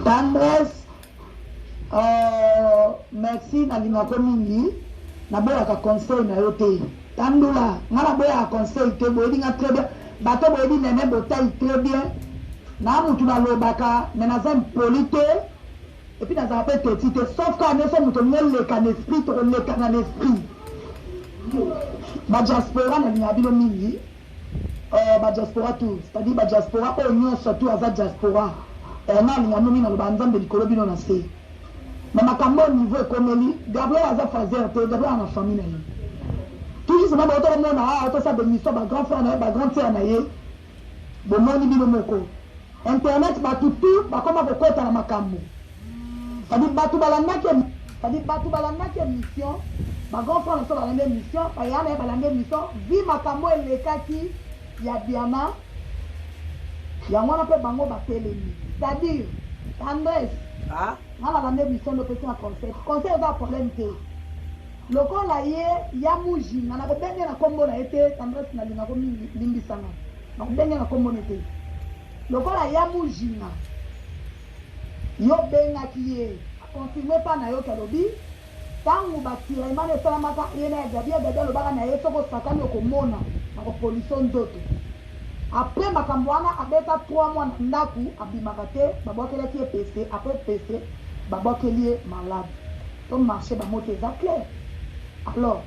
Tendresse, merci nalinga ko mingi na boya ka conseil na yote. Tandula, ngala boya conseil te boyi nga très bien. Bato boyi nene botai très bien. Na mutu na lobaka, na zam polite. Et puis dans un peu petit, sauf quand nous sommes le can esprit, le can esprit. Ma diaspora na liabilo mingi. Ba diaspora tout, c'est-à-dire ba diaspora on surtout à diaspora. Na linga nomi na banzambe likolo bino na se. Na makambo niveau ekomeli, Gabriel aza fazer te, Gabriel na famille na ye. Toujours na ba to mona, to sa de mission ba grand frère na ba grand sœur na ye. Bo moni bino moko. Internet ba tutu, ba koma ko kota na makambo. C'est-à-dire batu balanda ke mission. Ma grand frère na la même mission, pa yana ba la même mission, vi makambo elekaki ya Diana. Ya mwana pe bango ba telemi. C'est-à-dire Tendresse. Ah, ngala la même mission de petit conseil. Conseil va problème te. Lokola ye ya muji na ko benge na kombo na ete Tendresse na linga ko mingi sana. Na ko benge na kombo na ete. Lokola ya muji na yo benga kiye confirmé pas na yo kalobi tangu batira imane sala maka yena gabia lo baka na yeso ko sakani ko mona na ko police ndoto après makambo wana abeta 3 mois na ndaku abimaka te babokela ki PC après PC babokeli malade to marché ba moto za clair alors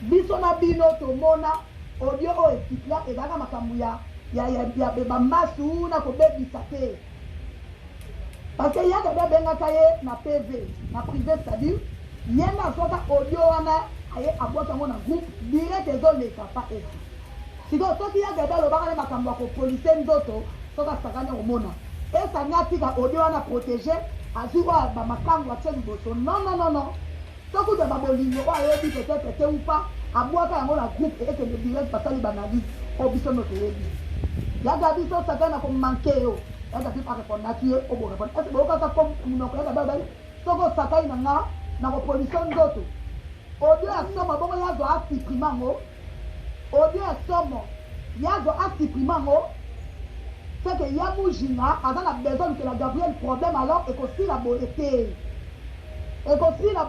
biso na bino to mona audio o etikla ezaka makambo ya ba masu na ko bebisa te. Parce qu'il y a des gens qui sont na PV, na privé, c'est-à-dire, il y a des audio qui sont dans groupe, direct les autres les capables. Si donc, il y a des gens qui sont dans le policier, d'autres, qui sont dans le monde. Et ça n'a pas audio à protéger, à jouer à ma cambre, non. Donc, vous avez dit peut-être ou pas, à boire dans le groupe et que le direct passe les banalises, au bison de il y a des gens qui ont manqué. Il y a des gens qui ont répondre au bon répondre. Est-ce que vous avez comme nous avons soko sakai na na opposition ndoto. Audio asoma bongo ya zo asipprima ngo. Audio asoma ya zo asipprima ngo. C'est que ya mujina a dans la besoin que la Gabriel problème alors et aussi la beauté. Et aussi la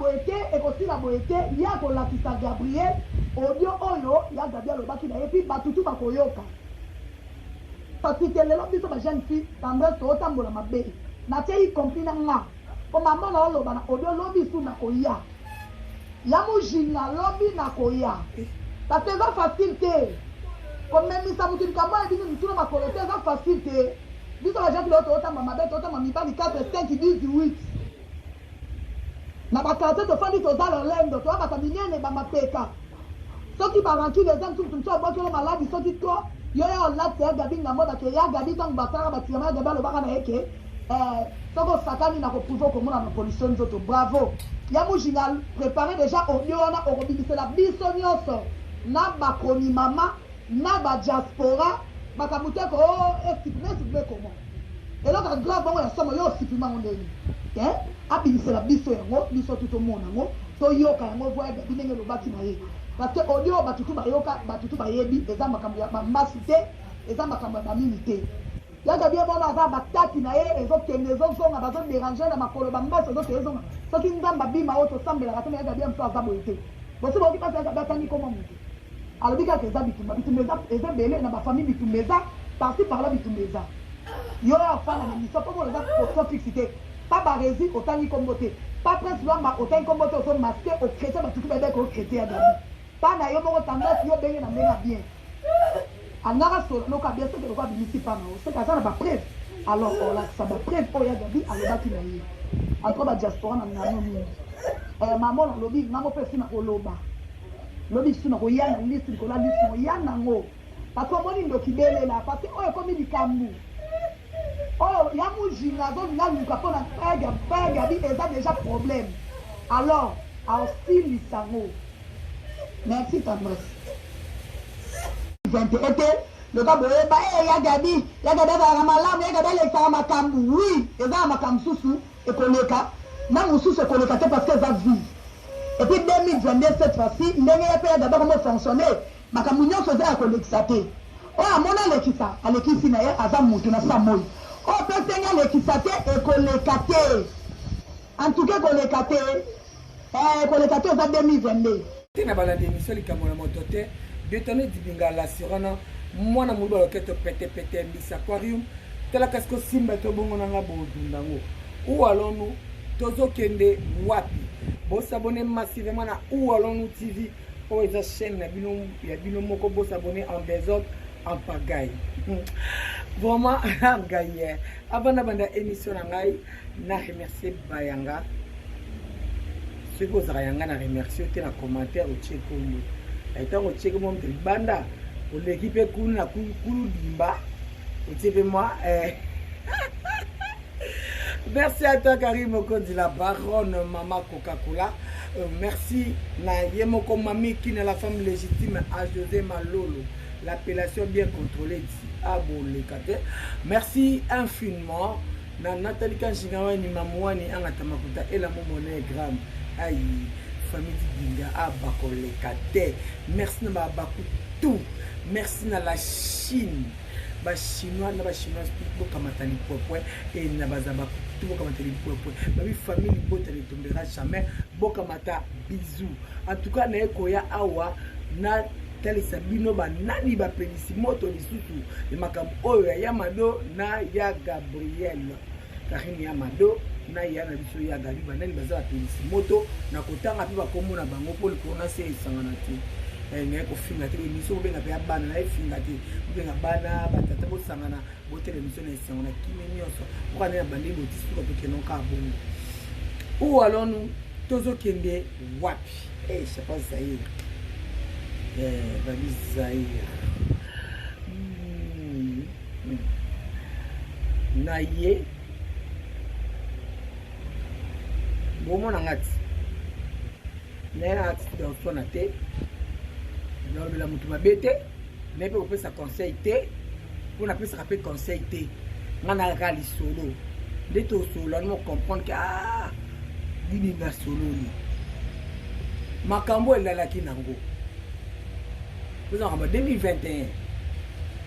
beauté, ya ko la kisa Gabriel audio oyo ya Gabriel obaki na et puis batutu bakoyoka. Parce que les gens qui sont jeunes filles, Tendresse otambola mabe. Na tei compris na nga. O maman na oloba na audio lobby su na koya. Ya mujina lobby na koya. Ça c'est pas facile te. Comme même ça mutu kamo e binu mutu na makolo te ça facile te. Biso la gente l'autre otamba mabe otamba mi ba 4 5 10 8. Na ba carte to fandi to dalo lendo to ba taminene ba mapeka. Soki ba ranki les gens tout so ba ko maladi soki to yo ya la te gabi na moda ke ya gabi tang bakara ba tirama de balo baka na eke soko sakani na ko pouvoir ko mona na police nzoto bravo ya mujinal préparer déjà audio na okobibisa la biso nyoso na bakoni mama na ba diaspora bakamute ko expliquer comment et là quand grave bon ya somo yo sipima ondeni abibisa la biso yango biso tout le monde ngo to yoka yango voya gabi ndenge lo bati na ye. Parce que audio batutu bayoka batutu bayebi eza makambo ya masite eza makambo ya minité ya gabia bona za batati na ye ezo kende zo zonga bazo déranger na makolo bambasa zo tezo soki nzamba bima auto sambela katome ya gabia mso azabo ete bosi boki pasa ya gabia tangi komo mutu alobika ke za bitumba eza bele na ba famille bitumbeza parti par là bitumbeza yo ya fana na miso pomo za ko fixité pas ba rési otangi kombote pas presque lamba otangi kombote oso masqué au chrétien batutu ba ko chrétien ya gabia. Pana yo moko Tendresse yo benge na menga bien. Anara solo no ka bien ce que le roi bimisi pana o. C'est ça na ba preuve. Alors on la ça ba preuve o ya gabi alobaki na ye. Entre ba diaspora na nano mingi. Maman na lobi ngamo pesi na oloba. Lobi suna ko yana liste ko la liste mo yana ngo. Parce que moni ndo kibele la parce que o ekomi likambu. Oh ya mujina zo na luka pona pega bi eza déjà problème. Alors aussi lisango. Merci Tendresse. Le cas de Yagabi, Yagada Malam, Yagada Makambu, oui, et là Makam Soussou, et Koleka, Nam Soussou et Koleka, parce que ça vit. Et puis 2022, cette fois-ci, il n'y a pas d'abord comment fonctionner, Makamounion faisait à Kolexate. Oh, à mon alekisa, Alekisi Naye, Azam Moutuna Samoy. oh pesenga lekisa te ekoleka te en tout cas koleka te koleka te oza 2022 tina bala démission likambo na moto te betone dibinga la sirana mwana mudu aloketo pete Miss Aquarium tala kasko simba to bongo nanga bodundango ou allons-nous tozokende wapi bo s'abonner massivement na ou allons-nous TV o eza chaîne na bino ya bino moko bo s'abonner en désordre en pagaille vraiment gagne avant na banda émission na ngai na remercier Bayanga ce que vous avez na remercier te na commentaire au tcheko mo eta ngo tcheko mo banda pour l'équipe cool na cool limba et moi merci à toi Karim Okondi la baronne maman Coca-Cola merci na yemoko mami qui est la femme légitime à José Malolo l'appellation bien contrôlée ici à Bolekate merci infiniment na Nathalie Kanjingawa ni mamwani angatamakuta et la momone gram aïe famille Dinga à Bakolekate merci na baku tout merci na la Chine ba chinois na ba chinois pour kamatani popo et na bazaba tout kamatani popo ba famille bota ne tombera jamais bokamata bisous en tout cas na ekoya awa na talisa bino ba nani ba pelisi moto lisusu e makambo oyo ya Mado na ya Gabriel Karini ya Mado na ya na biso ya Gabi ba nani bazaba pelisi moto na kotanga pe ba komona bango pour le corona c'est sangana ti ne ko finga te émission benga pe bana na finga te benga bana batata bo sangana bo télévision na sangana kimi nyonso kwa na bandi bo tisuka pe kenon ka bongo ou allons-nous tozokende wapi je sais pas Zaïre Babi Zaïre naye bon mon ngati na ngati dans son até la mutu mabete mais peut faire sa conseil té pour na pesa rappeler conseil té ngana rali solo de to solo on comprendre que ah dini na solo ni makambo elala kinango vous en 2021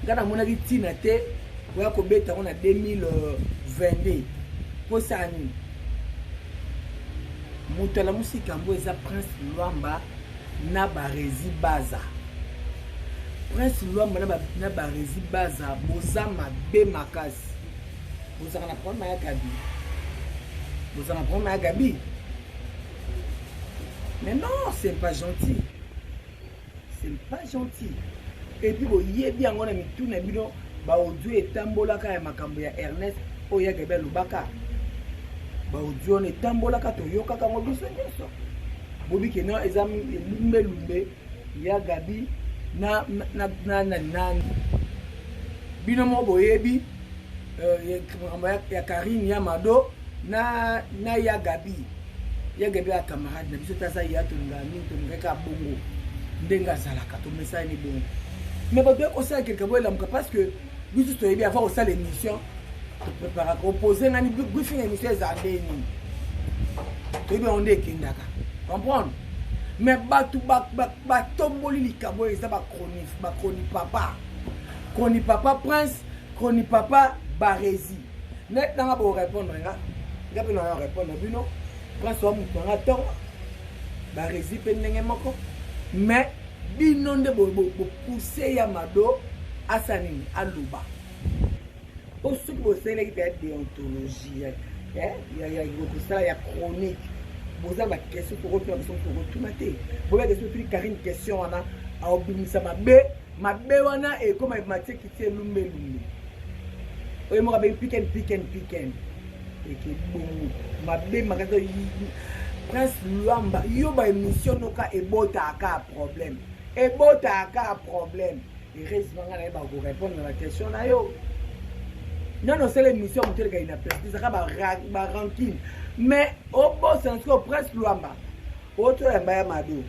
ngana mona kitina té oya ko beta on a 2022 pour ça ni mutu la musique ambo eza Prince Luamba na barezi baza Prince Luamba na barezi baza boza mabe makasi boza na prendre ma Gabi boza na prendre ma Gabi mais non c'est pas gentil et puis bo yebi yango na mitu na bino ba audio etambola ka ya makambo ya Ernest oya Gabriel Lubaka ba audio ne tambola ka to yoka ka ngo biso nyoso bobi ke no exam lumbe ya Gabi na bino mo boyebi ya Karine ya Mado na ya Gabi a camarade na biso tasa ya to ngami to ngeka bongo ndenga zalaka to message ni bongo mais ba doit aussi quelque chose là parce que biso to yebi avoir aussi l'émission to préparer à proposer ngani briefing émission za ndeni to yebi on de kindaka comprendre mais batu ba tomboli likabo eza ba chronique papa Prince chronique papa Barezi net nanga bo répondre nga pe na répondre bino Prince wa mutu nga to Barezi pe ndenge moko mais bino nde bo pousser ya Mado asanini aluba o suki bo sele ki pe déontologie ya ko ya chronique vous avez une question pour retourner pour mater. Vous avez des Karine question wana a obimisa mabe wana et comme maté qui tient lumbe. Oyo mo ba pick and et que bon mabe magazo Prince Luamba yo ba émission noka ebota aka problème. Et reste ngana ba ko répondre à la question na yo. Non c'est l'émission où tu as une place, ça va ranking. Mais au boss en tout Prince Luamba autre ya Mado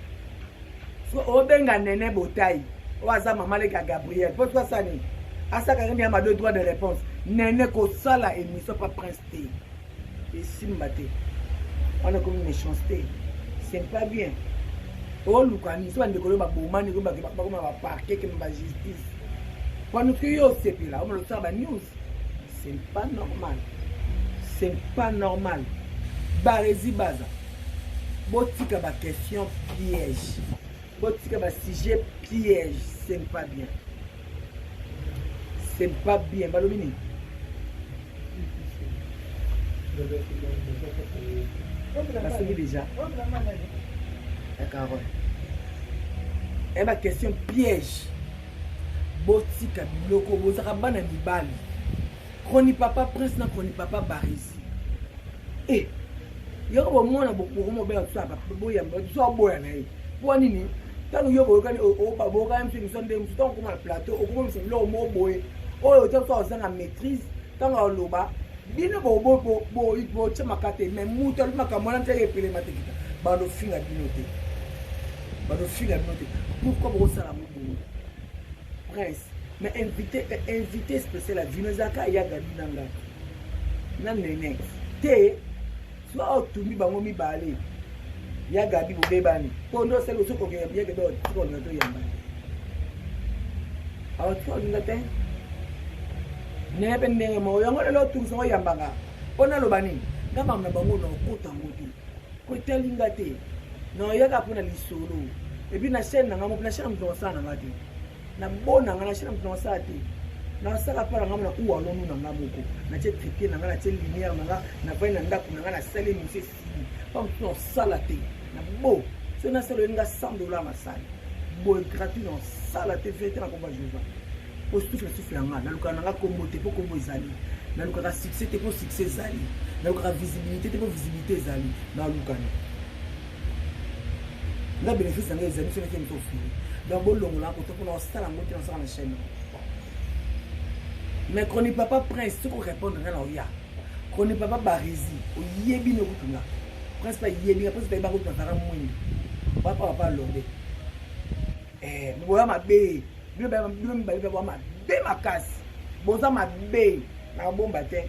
so obenga nene botai oaza mama le Gabriel pourquoi ça ni asa ka ya Mado droit de réponse nene ko sala émission pas Prince T et simbate on a comme une méchanceté c'est pas bien o lukani so ande ko ba bomani ko ba parquet que ba justice kwa nous yo c'est là on le sort ba news c'est pas normal. C'est pas normal. Barési baza. Botika ba question piège. Botika ba sujet piège, c'est pas bien. C'est pas bien. Balobini. Parce que déjà. D'accord. Et ma question piège. Botika biloko bozaka bana mibali. Kroni papa prince na kroni papa Barési. Eh, yoko bomona boko mobela tsaba boyamba tso boya na ye. Pour nini? Tant yo bokani o pa boka msi sonde msi ton ko na plateau, o ko msi lo mo boye. Oyo te so za maîtrise, tant oloba. Bino bo chama kate mais muto makamona te epele matekita. Bado finga binote. Bado finga binote. Pourquoi vous ça la mou? Prince, mais invité spécial à Vinozaka ya gabi nanga. Nan nene. Te soit otumi bango mi balé. Ya gabi bo bebani. Pondo selo soko ke ya ke do ko na to yamba. Awa to ngate. Ne ben ndenge mo yango lo tu so yamba nga. Pona lo bani. Ngama na bango no kota ngoti. Ko telinga te. No ya ka pona lisolo. Et puis na chaîne nanga mo na chaîne mo sa na ngati. Na bona nga na chaîne mo sa te. Na sala para nga na uwa lo na nga moko. Na che tripier na nga na che lumière nga na vai na ndako na nga na sale mi se si. Pas no sala te. Na bo. So na sala nga $100 masali. Bo gratuit no sala te fete na komba Jova. Po souffle nga na luka na nga kombo te po kombo ezali. Na luka ka succès te po succès ezali. Na luka ka visibilité te po visibilité ezali. Na luka na nga bénéfice nga ezali so na ke mto fini. Donc bon longo la ko to na sala ngo te na sala na chaîne. Mais Kroni papa prince ce qu'on répondre na oya. Kroni papa Barési o yebi no kutunga. Prince pas yebi après c'est pas ko tantara mwini. Papa lorde. Boya mabe. Bino ba bali ba mabe makasi. Boza mabe na bomba te.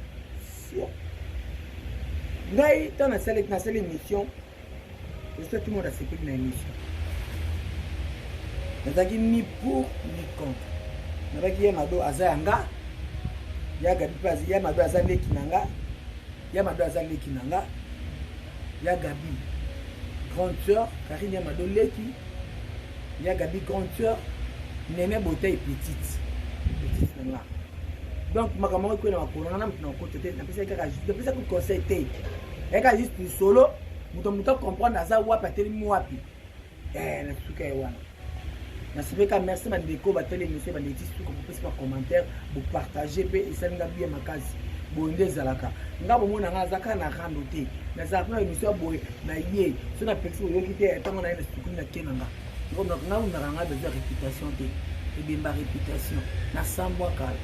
Ngai dans la salle émission. J'espère que tout le monde a sécurisé dans l'émission. Nous avons ni pour ni contre. Nous avons dit Mado Azayanga. Ya Gabi Pazi, ya Mado Azale Kinanga. Ya Mado Azale Kinanga. Ya Gabi grande sœur, Karine ya Mado Leki. Ya Gabi grande sœur, Nene Botay petite. Petite nanga. Donc ma camarade ko na ko na mtu na ko tete na pesa ka juste, pesa ko conseil te. Et ka juste pour solo. Muto comprendre aza wapi ateli wapi na suka wana na sibeka merci bandeko bateli monsieur bandeti suka pour faire commentaire pour partager pe esalinga bien makazi bonde zalaka ngabo mona nga zaka na rando te na za kuna émission boy na ye so na pexi yo kite tango na ina suku na kenanga ngomna nga nga besoin réputation te et bien ba réputation na sambwa kala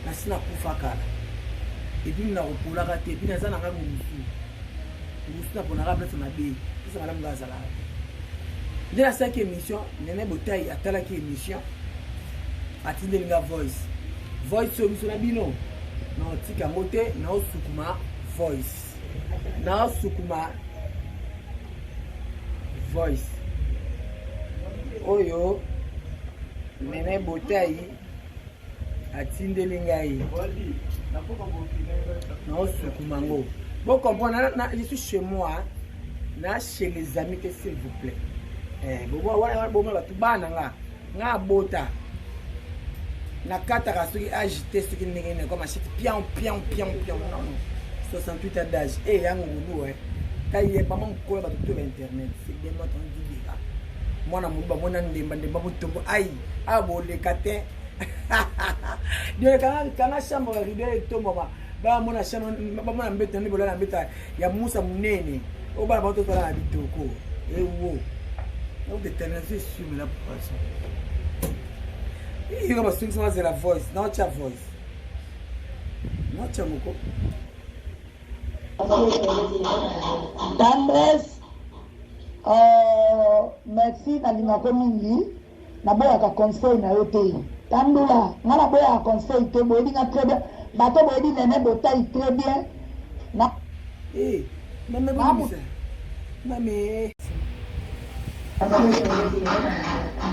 na sina kufa kala et puis na opula ka te puis na za na nga musu Vous avez un peu de vie. Vous avez un peu de vie. Dès la 5e émission, Nene Botay a la émission. A Tindelinga Voice. Voice sur Bino. Non, Tika Mote, non, Sukuma Voice. Non, Sukuma Voice. Oyo, Nene Botay a Tindelinga. Non, Sukuma Ngo. Bon, comprenez, je suis chez moi, là, chez les amis, s'il vous plaît. Nga bota. Na kata rasuri agité ce qui n'est comme achète pion. Non. 68 ans d'âge. Et yango ngulu Quand il y a pas mon quoi ba tout internet, c'est bien notre dit Moi na muba mona ndemba butombo ai abo le katin. Dieu kana chambre rivière tombo ba mona chama ba mona mbeta ni bolana mbeta ya Musa munene o ba ba to tala bitoko ewo donc de tenir sur la poisson il y a pas swing c'est la voice not your voice not your moko Tendresse merci na limako mingi na boya ka conseil na yo te tandula ngala boya ka conseil te boyi nga très bien bato boyi Nene Botay très bien na même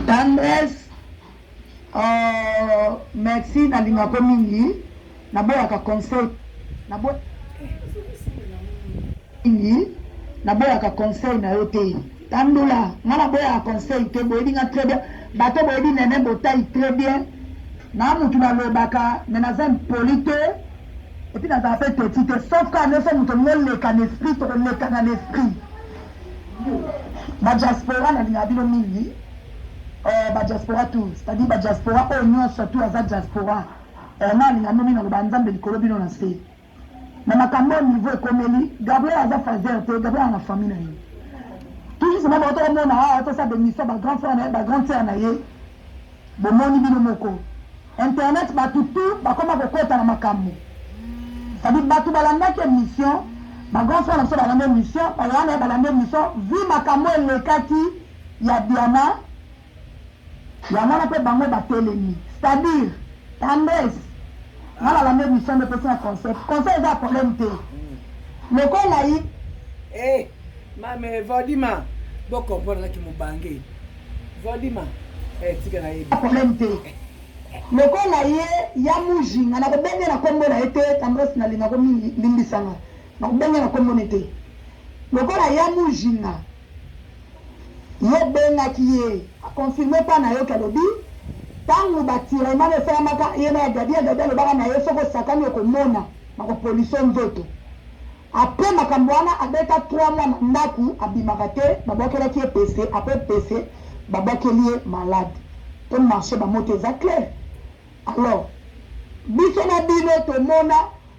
Tendresse merci na limako mingi naboyaka conseil naboyaka conseil na yo te tandula nga naboyaka conseil te boyebi nga très bien bato boyebi nene botai très bien na mutu nalobaka me naza impoli te epuis nazala mpe toti te sauf ka nyonso moto moleka na esprit tokolekana na esprit badiaspora nalinga bino mingi badiaspora tout c'est-à-dire badiaspora oyo nyonso tu aza diaspora nalinga bino mingi naloba nzambe likolo bino na se na makambo niveau ekomeli Gabriel aza fazer te Gabriel na famille na ye toujours sema baotokomona awa tosa bémission bagrand frère na ye bagrand sœur na ye bomoni bino moko internet bato tu bakoma kokota na makambo c'est-à-dire bato balandaki émission bagrand frère na biso balanda émission balanda ye balanda émission vu makambo elekaki ya Diana yango na mpe bango batelemi c'est-à-dire tendresse nga balanda émission nde pesi na concept eza problème te lokola yi mame Vodima bokomprendre naki mobange Vodima tika na yebi problème te lokola ye ya mujinga nakobenge na kombo na ye te tendresse nalingako mingi limbisanga nakobenge na kombo ne te lokola ya mujinga ye bengaki ye akonfirme mpa na yo kalobi ntango batirema esalamaka ye na Gabi alobaka na ye soki osakani okomona nakopoliso nzoto apres makambo wana abeta 3 mois na ndako abimaka te babokelaki ye pese apres pese babokeli ye malade to marché bamoto eza clair alors biso na bino tomona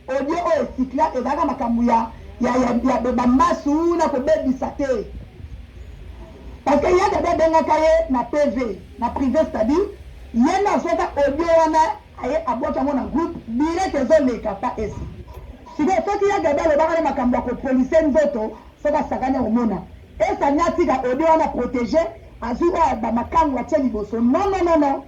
audio oyo esikla ezalaka makambo ya bamasu na kobebisa te parce que ye Gabi abengaka ye na PV na privé c'est-à-dire ye na soka audio wana aye abwaki yango na groupe direct ezoleka pa esi sikoyo soki ye Gabi alobaka na makambo ya kopolise nzoto soki asakani omona esanya tika audio wana protégé azwi oyo bamakango atie liboso non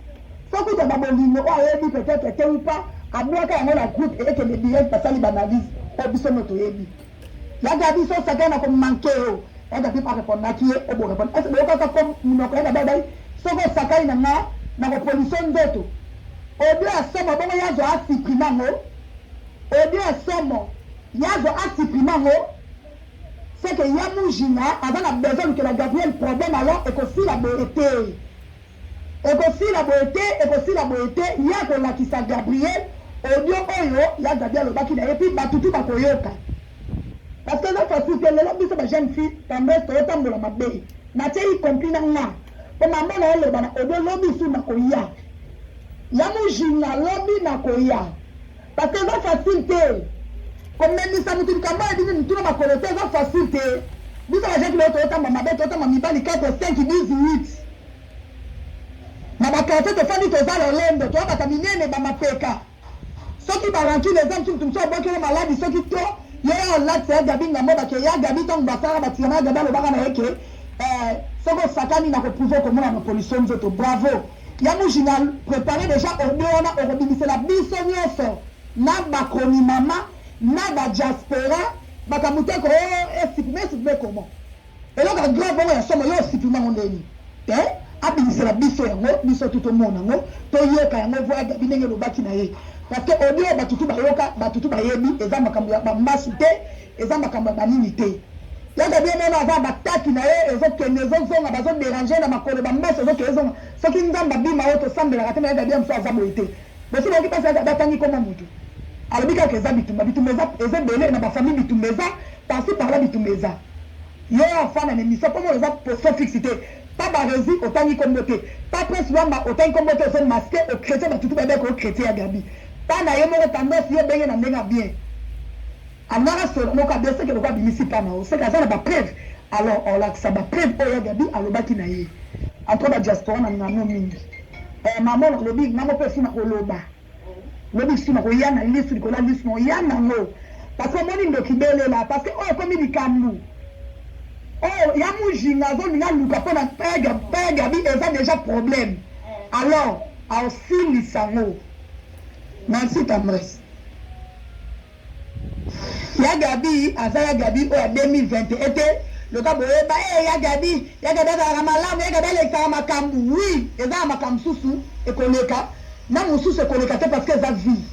soki to babolingo oyo ayebi peut-être te ou pas abwaka yango na groupe ekende direct basali banalyse oyo biso no toyebi ya Gabi so osakani na komanke oyo ya Gabi pa répondaki ye oborépondre ese boyokaka ko munoko ya Gabi abai soki osakani na nga na kopoliso nzoto audio asomo bongo yazo asupprime yango audio asomo yazo asupprime yango c'est que ya mujinga aza na besoin que la Gabriel problème alors ekosila boye te ya kolakisa Gabriel audio oyo ya Gabriel alobaki na ye puis batutu bakoyoka parce que eza facile te lelo biso bajeune fille tendresse toyotambola mabe natie y compris na nga po mama na ye loba na audio lobi su na koya ya mujinga lobi na koya parce que eza facile te komemisa mutu likambo edini mutuna makolo te eza facile te biso bajeki leo toyotamba mabe toyotamba mibali 4 5 18 na bakartie tofandi toza lolendo toyabata minene bamapeka soki barankile eza mutu mutu abokele maladi soki to ye olati ya Gabi ngambo bake ya Gabi ntango basala batirama ya Gabi alobaka na yeke soki osakani na koprouve okomona na pollution nzoto bravo ya mujinga prépare déjà audio wana okobimisela biso nyonso na bakomi mama na badiaspora bakamuteko esipime comment eloko grave bongo ya somo yo osipime yango ndeni abimisela biso yango biso tutomona yango toyoka yango voya Gabi ndenge elobaki na ye parce que audio batutu bayoka batutu bayebi eza makambo ya bambasu te eza makambo ya banini te ya Gabi meno aza bataki na ye ezokende ezozonga bazoderange na makolo bambasu ezokende ezonga soki nzambe abima oyo tosambelaka te na ya Gabi mosu aza boye te bosi boki mpasi ya Gabi atangi koma mutu alobi kaka eza bitumba eza ebele na bafamille bitumba eza parci parla bitumba eza yo afana na émission mpo eza poso fixe te pa baresi otangi kombo te pa prince wamba otangi kombo te ozo maske okretien batutu babeka okretien ya Gabi pa na ye moko tendance ye benge na ndenge bien anaka solo moko abie seke lokwa abimisi pa na o seke aza na bapreuve alors olakisa bapreuve oyo ya Gabi alobaki na ye entre badiaspora na ngano mingi mama olobi ngango mpe esi na koloba lobi sima koya na lisu likola lisu no ya nango parce que moni ndoki belela parce que oyo komi likambu oyo ya mujinga azolinga luka mpona pa Gabi eza déjà problème alors aosilisa ngo merci tendresse ya Gabi aza ya Gabi oyo ya 2021 te loka boyeba ya Gabi azalaka malamu ya Gabi alekisaka makambu oui eza ya makambu susu ekoleka na mosusu ekoleka te parce que eza vie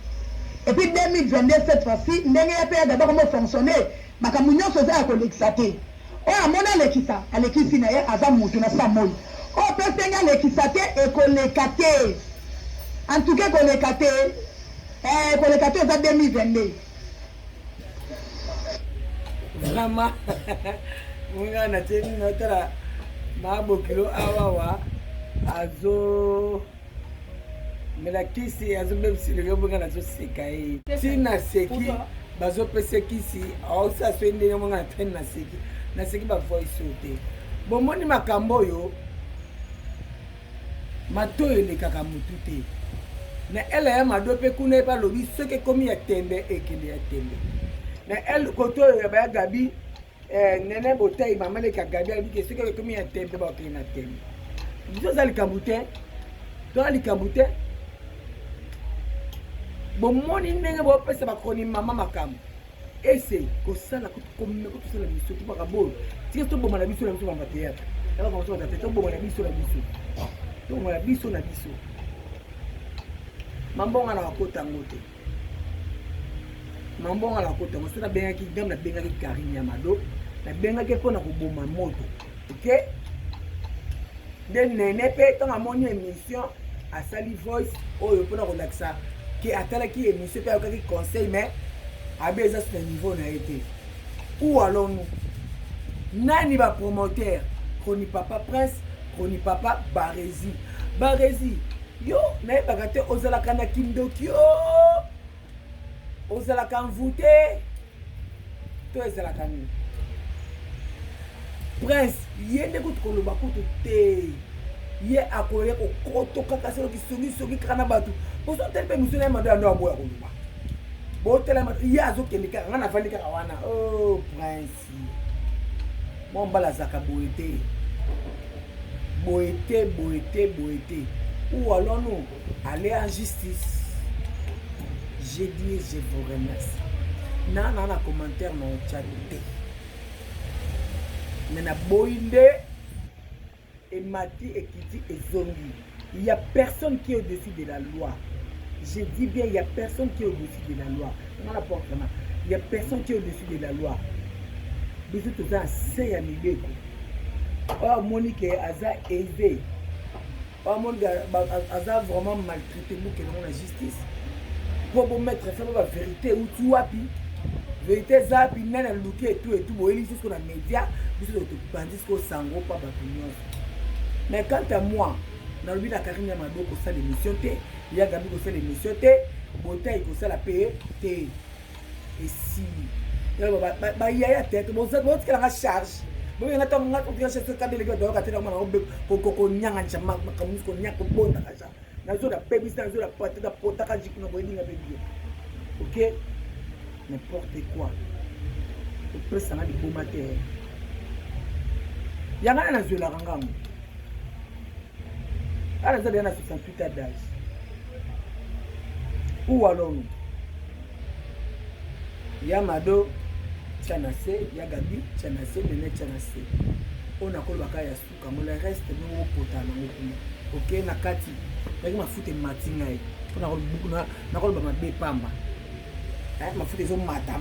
Et puis 2022 cette fois-ci, ndenge ya pe d'abord comment fonctionner, makambo nyonso za ya kolekisa te. O amona lekisa, alekisi na ye aza mutu na samoi. O pe senga lekisa te e koleka te. En tout cas koleka te. Koleka te za 2022. Vraiment. Munga na teni notara mabo kilo awawa azo mela kisi azo même si le munga na zo sekai. Si na seki bazo pese kisi au sa swende ne munga na teni na seki ba voice ote. Bomoni makambo yo matoyo le kaka mutu te. Na ele ya madope kuna pa lobi soke komi ya tembe ekende ya tembe. Na ele koto ya ba gabi nene botei mama le kagabi ali ke soke komi ya tembe ba okena tembe. Biso za likambute. To likambute. Bomoni ndenge bo pesa ba koni mama makamu. Ese ko sala ko komme ko sala biso to ba bo. Ti to bomana biso na biso ba théâtre. Ela ko so ta to bomana biso na biso. To bomana biso na biso. Mambonga na wakota ngote. Mambonga na wakota ngote. Na benga ki dam na benga ki Karine Yamado. Na benga ki pona kuboma moto. Ok? Den nene pe tanga moni émission à Sali Voice oyo pona relaxa ki atala ki émission pe akaki conseil mais abeza sur le niveau na été. Où allons-nous? Nani ba promoteur? Koni Papa Prince, Koni Papa Barezi. Barezi yo na bagate ozala kana kindokyo ozala kanvute to ezala kanu Prince yende kutokoloba kutu te ye akoye ko koto kaka selo kisongi kana batu poso tempe musuna mando ando aboya koluba bo tela mat ye azokende kaka ngana vandi kaka wana oh Prince mon bala zaka boete où allons-nous aller en justice? J'ai dit je vous remercie. Nana commentaire non chat. Nana boinde et Mati et Kiti et Zongi. Il y a personne qui est au-dessus de la loi. Je dis bien il y a personne qui est au-dessus de la loi. Il y a personne qui est au-dessus de la loi. Bisous tout ça c'est à Mileko. Oh Monique Aza aisé. Oh mon gars, Aza vraiment maltraité nous que dans la justice. Pour vous mettre faire la vérité ou tu wapi. Vérité zapi nana luki et tout bon il ce qu'on a média, bisous de bandis ko sango pas batunion. Mais quant à moi, dans le but de la Karine Yamado ko ça l'émission té, il y a Gabi ko ça l'émission té, Botaï ko ça la paye té. Et si ba ya tête bon ça bon que la charge. Bon il y a tant on a pour chercher ce cadre les gars donc atteindre on ko nyanga chama comme ko nyako bonda kaza. Na zo da baby na zo da pata da pota ka jikuna bo ndinga baby. OK? N'importe quoi. Le presse ça na di bomate. Yanga na zo la rangamu. Ala za na 68 ans d'âge. Où allons-nous? Yamado Chanase, Yagabi, Chanase, Nene Chanase. On a collé à Yasuka, mais le reste, nous avons porté. Ok, Nakati, il m'a foutu matinée. On a collé beaucoup, on a collé ma bépamba. Ma foutu, ils ont mata.